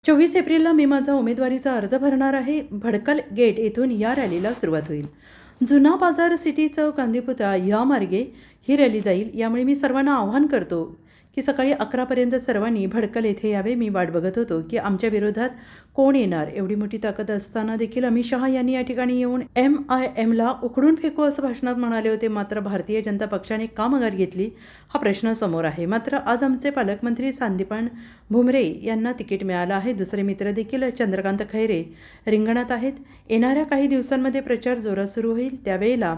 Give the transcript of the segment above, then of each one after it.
24 एप्रिलला मी माझा उमेदवारीचा अर्ज भरणार आहे. भडकल गेट येथून या रॅलीला सुरुवात होईल. जुना बाजार सिटी चौक गांधीपुतळा या मार्गे ही रॅली जाईल. यामुळे मी सर्वांना आवाहन करतो की सकाळी 11पर्यंत सर्वांनी भडकल येथे यावे. मी वाट बघत होतो की आमच्या विरोधात कोण येणार. एवढी मोठी ताकद असताना देखील अमित शहा यांनी या ठिकाणी येऊन MIMला उखडून फेकू असं भाषणात म्हणाले होते. मात्र भारतीय जनता पक्षाने का माघार घेतली हा प्रश्न समोर आहे. मात्र आज आमचे पालकमंत्री संदीपान भुमरे यांना तिकीट मिळालं आहे. दुसरे मित्र देखील चंद्रकांत खैरे रिंगणात आहेत. येणाऱ्या काही दिवसांमध्ये प्रचार जोरात सुरू होईल. त्यावेळेला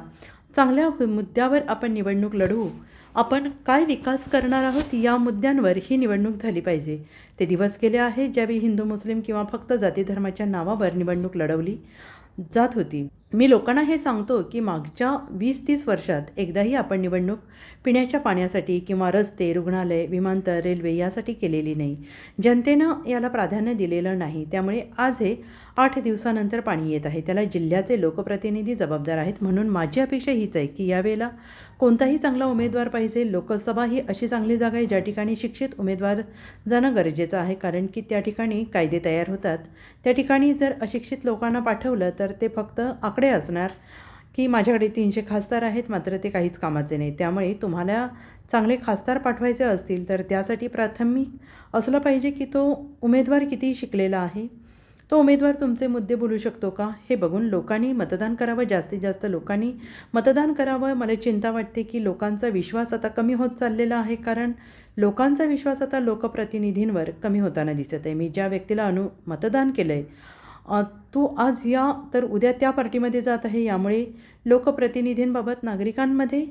चांगल्या मुद्द्यावर आपण निवडणूक लढवू. आपण काय विकास करणार आहोत या मुद्द्यांवर ही निवडणूक झाली पाहिजे. ते दिवस गेले आहेत ज्यावेळी हिंदू मुस्लिम किंवा फक्त जाती धर्माच्या नावावर निवडणूक लढवली जात होती. मी लोकांना हे सांगतो की मागच्या 20-30 वर्षात एकदाही आपण निवडणूक पिण्याच्या पाण्यासाठी किंवा रस्ते, रुग्णालय, विमानतळ, रेल्वे यासाठी केलेली नाही. जनतेनं याला प्राधान्य दिलेलं नाही. त्यामुळे आज हे 8 दिवसानंतर पाणी येत आहे. त्याला जिल्ह्याचे लोकप्रतिनिधी जबाबदार आहेत. म्हणून माझी अपेक्षा हीच आहे की यावेळेला कोणताही चांगला उमेदवार पाहिजे. लोकसभा ही अशी चांगली जागा आहे ज्या ठिकाणी शिक्षित उमेदवार जाणं गरजेचं आहे. कारण की त्या ठिकाणी कायदे तयार होतात. त्या ठिकाणी जर अशिक्षित लोकांना पाठवलं तर ते फक्त आकडे असणार की माझ्याकडे 300 खासदार आहेत मात्र ते काहीच कामाचे नाही. त्यामुळे तुम्हाला चांगले खासदार पाठवायचे असतील तर त्यासाठी प्राथमिक असलं पाहिजे की तो उमेदवार किती शिकलेला आहे. तो उमेदवार तुमचे मुद्दे बोलू शकतो का हे बघून लोकांनी मतदान करावं. जास्तीत जास्त लोकांनी मतदान करावं. मला चिंता वाटते की लोकांचा विश्वास आता कमी होत चाललेला आहे. कारण लोकांचा विश्वास आता लोकप्रतिनिधींवर कमी होताना दिसत आहे. मी ज्या व्यक्तीला मतदान केलं आहे तो आज या तर उद्या त्या पार्टीमध्ये जात आहे. यामुळे लोकप्रतिनिधींबाबत नागरिकांमध्ये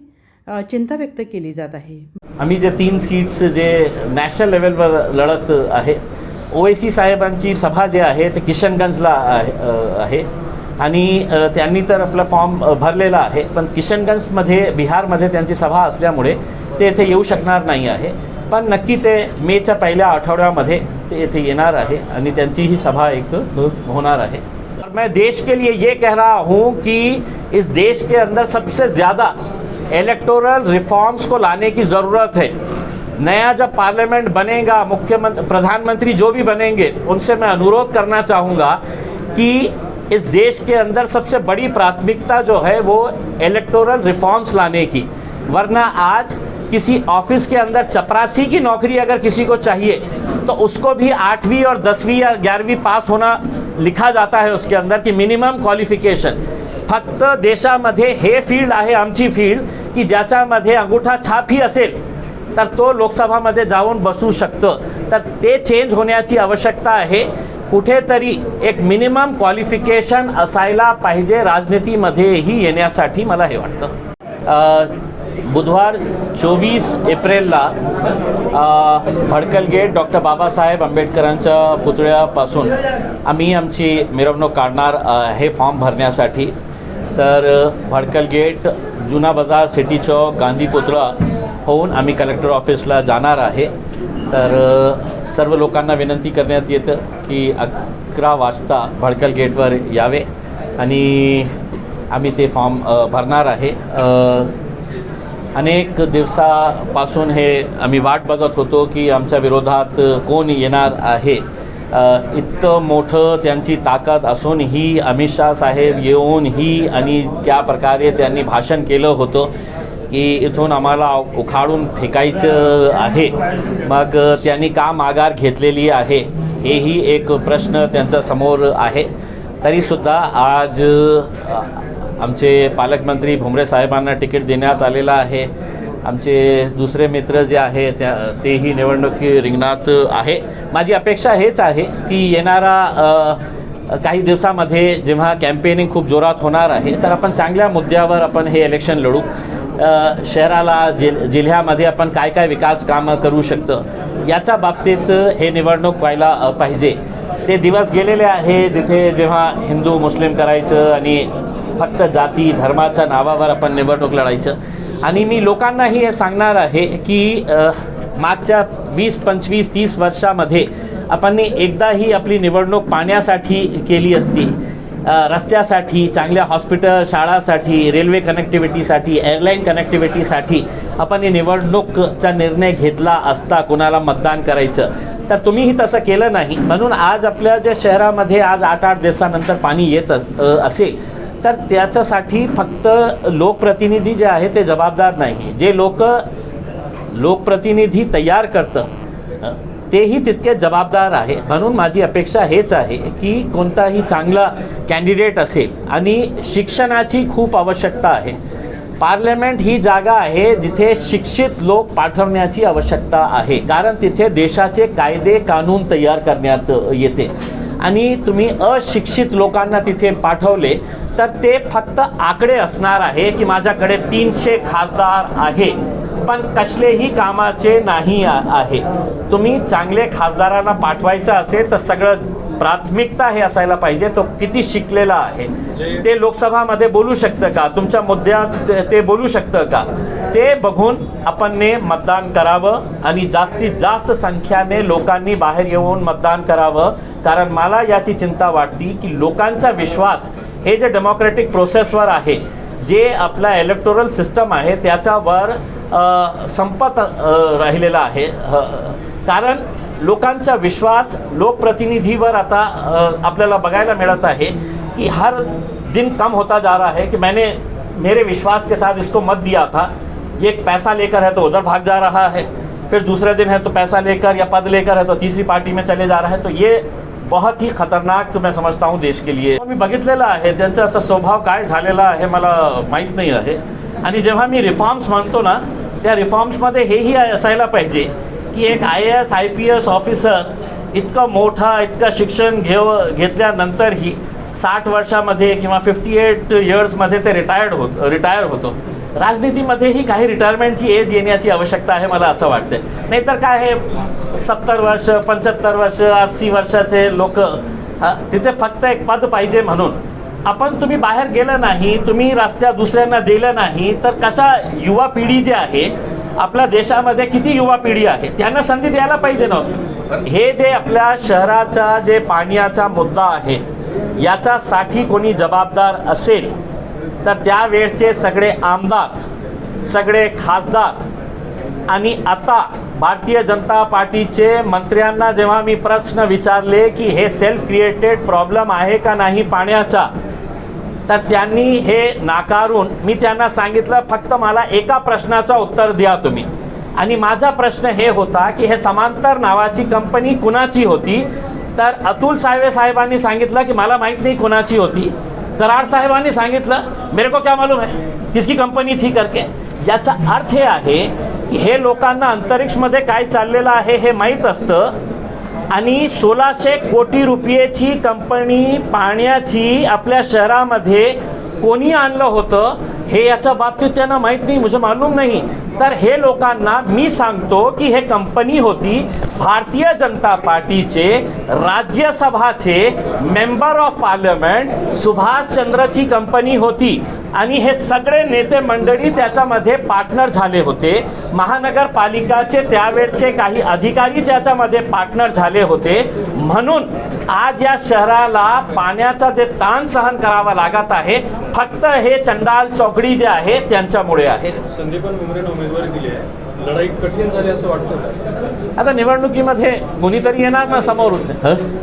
चिंता व्यक्त केली जात आहे. आम्ही जे 3 सीट्स जे नॅशनल लेवलवर लढत आहे, ओवैसी साहेबांची सभा जे आहे ते किशनगंजला आहे आणि त्यांनी तर आपला फॉर्म भरलेला आहे. पण किशनगंजमध्ये बिहारमध्ये त्यांची सभा असल्यामुळे ते येथे येऊ शकणार नाही आहे. पण नक्की ते मेच्या पहिल्या आठवड्यामध्ये ते येथे येणार आहे आणि त्यांची ही सभा एक होणार है। और मैं देश के लिए ये कह रहा हूँ कि इस देश के अंदर सबसे ज़्यादा इलेक्टोरल रिफॉर्म्स को लाने की ज़रूरत है। नया जब पार्लियामेंट बनेगा, मुख्यमंत्री प्रधानमंत्री जो भी बनेंगे उनसे मैं अनुरोध करना चाहूँगा कि इस देश के अंदर सबसे बड़ी प्राथमिकता जो है वो इलेक्टोरल रिफॉर्म्स लाने की। वरना आज किसी ऑफिस के अंदर चपरासी की नौकरी अगर किसी को चाहिए तो उसको भी 8वीं और 10वीं या 11वीं पास होना लिखा जाता है उसके अंदर की मिनिमम क्वालिफिकेशन। फक्त देशामध्ये हे फील्ड आहे आमची फील्ड की ज्याच्यामध्ये अंगूठा छाप ही असेल तर तो लोकसभामध्ये जाऊन बसू शकतं। तर ते चेंज होण्याची आवश्यकता आहे। कुठेतरी एक मिनिमम क्वालिफिकेशन असायला पाहिजे राजनीतीमध्येही येण्यासाठी मला हे वाटतं। बुधवार 24 एप्रिलला भडकल गेट डॉक्टर बाबासाहेब आंबेडकरांच्या पुतळ्यापासून आम्ही आमची मिरवणूक काढणार हे फॉर्म भरण्यासाठी। तर भडकल गेट, जुना बाजार, सिटी चौक, गांधी पुतळा होऊन आम्ही कलेक्टर ऑफिसला जाणार आहे। तर सर्व लोकांना विनंती करण्यात येतं की 11 वाजता भडकल गेटवर यावे आणि आम्ही ते फॉर्म भरणार आहे। अनेक दिवसापासून हे आम्ही वाट बघत होतो की आमच्या विरोधात कोण येणार आहे। इतकं मोठं त्यांची ताकद असूनही अमित शाह साहेब येऊनही आणि त्या प्रकारे त्यांनी भाषण केलं होतं की इथून आम्हाला उखाडून फेकायचं आहे। मग त्यांनी का माघार घेतलेली आहे हेही एक प्रश्न त्यांच्या समोर आहे। तरीसुद्धा आज आमचे पालकमंत्री भुमरे साहेबांना तिकीट देण्यात आलेलं आहे। आमचे दुसरे मित्र जे आहे तेही निवडणुकी रिंगणात आहे। माझी अपेक्षा हेच आहे की येणारा काही दिवसामध्ये जेव्हा कॅम्पेनिंग खूप जोरात होणार आहे तर आपण चांगल्या मुद्द्यावर आपण हे इलेक्शन लढू। शहराला जिल्ह्यामध्ये आपण काय काय विकास कामं करू शकतो याच्या बाबतीत हे निवडणूक व्हायला पाहिजे। ते दिवस गेलेले आहे जिथे जेव्हा हिंदू मुस्लिम करायचं आणि फक्त जाती धर्माच्या नावावर आपण निवडणूक लढायचं। आणि मी लोकांनाही हे सांगणार आहे की मागच्या 20, 25, 30 वर्षामध्ये आपण एकदाही आपली निवडणूक पाण्यासाठी केली असती, रस्त्यासाठी, चांगल्या हॉस्पिटल, शाळासाठी, रेल्वे कनेक्टिव्हिटीसाठी, एअरलाईन कनेक्टिव्हिटीसाठी आपण निवडणूकचा निर्णय घेतला असता कोणाला मतदान करायचं तर तुम्हीही तसं केलं नाही, म्हणून आज आपल्या ज्या शहरामध्ये आज 8-8 दिवसानंतर पाणी येत असेल, तर त्याच्यासाठी फक्त लोकप्रतिनिधी जे आहे ते जबाबदार नाही. जे लोकप्रतिनिधी तयार करतं तेही तितके जबाबदार आहे. म्हणून माझी अपेक्षा हेच आहे की कोणताही चांगला कॅन्डिडेट असेल, आणि शिक्षणाची खूप आवश्यकता आहे. पार्लमेंट ही जागा आहे जिथे शिक्षित लोक पाठवण्याची आवश्यकता आहे, कारण तिथे देशाचे कायदे कानून तयार करण्यात येते. आणि तुम्ही अशिक्षित लोकांना तिथे पाठवले तर ते फक्त आकडे असणार आहे की माझ्याकडे 300 खासदार आहे, पण कसलेही कामाचे नाही आहे. तुम्ही चांगले खासदारांना पाठवायचं असेल तर सगळं प्राथमिकता हे असायला पाहिजे तो किती शिकलेला आहे, ते लोकसभामध्ये बोलू शकतं का, तुमच्या मुद्द्यात ते बोलू शकतं का, ते बघून आपण मतदान करावं. आणि जास्तीत जास्त संख्येने लोकांनी बाहेर येऊन मतदान करावं. कारण मला याची चिंता वाटते की लोकांचा विश्वास हे जे डेमोक्रेटिक प्रोसेसवर आहे, जे आपला इलेक्टोरल सिस्टम आहे त्याच्यावर संपत राहिलेला आहे. कारण लोकांचा विश्वास लोकप्रतिनिधीवर आता आपल्याला बघायला मिळत आहे कि हर दिन कम होता जा रहा है कि मेरे विश्वास के साथ इसको मत दिया था, ये एक पैसा लेकर है तो उधर भाग जा रहा है, फिर दूसरे दिन है तो पैसा लेकर या पद लेकर है तो तीसरी पार्टी में चले जा रहा है. तो ये बहुत ही खतरनाक मैं समझता हूँ देश के लिए. मी बघितलेलं आहे त्यांचा असा स्वभाव काय झालेला आहे मला माहीत नाही आहे. आणि जेव्हा मी रिफॉर्म्स म्हणतो ना, त्या रिफॉर्म्समध्ये हेही असायला पाहिजे की एक IAS IPS ऑफिसर इतकं मोठा इतकं शिक्षण घेतल्यानंतरही 60 वर्षामध्ये किंवा 58 इयर्समध्ये ते रिटायर होतो. राजनीतीमध्येही काही रिटायरमेंटची एज येण्याची आवश्यकता आहे मला असं वाटतं. नाहीतर काय हे 70 वर्ष 75 वर्ष 80 वर्षाचे लोक तिथे फक्त एक पद पाहिजे म्हणून तुम्ही बाहेर गेलं नाही, तुम्ही रस्त्या दुसऱ्यांना दिलं नाही, तर कशा युवा पिढी जी आहे आपल्या देशामध्ये किती युवा पिढी आहे त्यांना संधी द्यायला पाहिजे ना. हे जे आपल्या शहराचा जे पाण्याचा मुद्दा आहे याच्यासाठी कोणी जबाबदार असेल तर त्यावेळचे सगळे आमदार सगळे खासदार आणि आता भारतीय जनता पार्टीचे मंत्र्यांना जेव्हा मी प्रश्न विचारले की हे सेल्फ क्रिएटेड प्रॉब्लेम आहे का नाही पाण्याचा, तर त्यांनी हे नाकारून मी त्यांना सांगितलं फक्त मला एका प्रश्नाचं उत्तर द्या तुम्ही. आणि माझा प्रश्न हे होता की हे समांतर नावाची कंपनी कुणाची होती, तर अतुल सावे साहेबांनी सांगितलं की मला माहीत नाही कुणाची होती. कराड साहेबांनी सांगितलं मेरे को क्या मालूम है किसकी कंपनी थी करके. याचा अर्थ हे आहे की हे लोकांना अंतरिक्षमध्ये काय चाललेलं आहे हे माहीत असतं. आणि 1600 कोटी रुपयेची कंपनी पाण्याची आपल्या शहरामध्ये कोणी आणलं होतं हे याच्या बाबतीत त्यांना माहीत नाही, मुझे मालूम नाही. तर हे लोकांना मी सांगतो की हे कंपनी होती भारतीय जनता पार्टीचे राज्यसभाचे मेंबर ऑफ पार्लमेंट सुभाषचंद्रची कंपनी होती. आणि हे सगळे नेते मंडळी त्याच्यामध्ये पार्टनर झाले होते. महानगरपालिकाचे त्यावेळचे काही अधिकारी त्याच्यामध्ये पार्टनर झाले होते. म्हणून आज या शहराला पाण्याचा जे ताण सहन करावा लागत आहे फक्त हे चंडाल चौकडी जे आहे त्यांच्यामुळे आहे. संदीपान भुमरेंना उमेदवारी दिली आहे, लढाई कठीण झाली असं वाटतं. आता निवडणुकीमध्ये कोणीतरी येणार ना समोरून,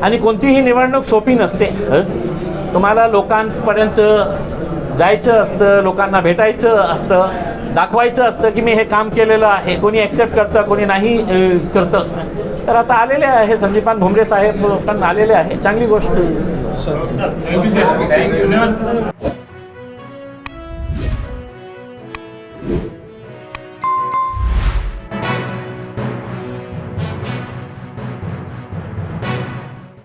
आणि कोणतीही निवडणूक सोपी नसते. तुम्हाला लोकांपर्यंत जायचं असतं, लोकांना भेटायचं असतं, दाखवायचं असतं की मी हे काम केलेलं आहे. कोणी ॲक्सेप्ट करतं कोणी नाही करतं. तर आता आलेले आहे संदीपान भुमरे साहेब पण आलेले आहे, चांगली गोष्ट. थँक्यू.